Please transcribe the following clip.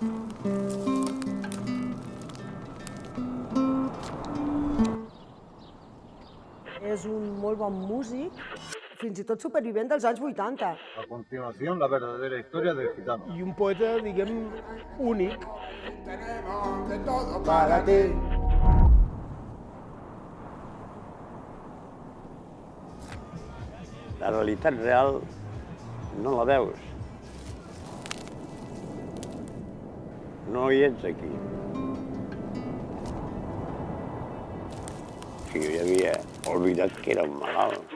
És un molt bon músic, fins i tot supervivent dels anys 80. A continuación, la verdadera historia del gitano. I un poeta, diguem, únic. Tenemos de todo para ti. La realitat real no la veus. No hi ets aquí. Si jo ja havia oblidat que era un malalt.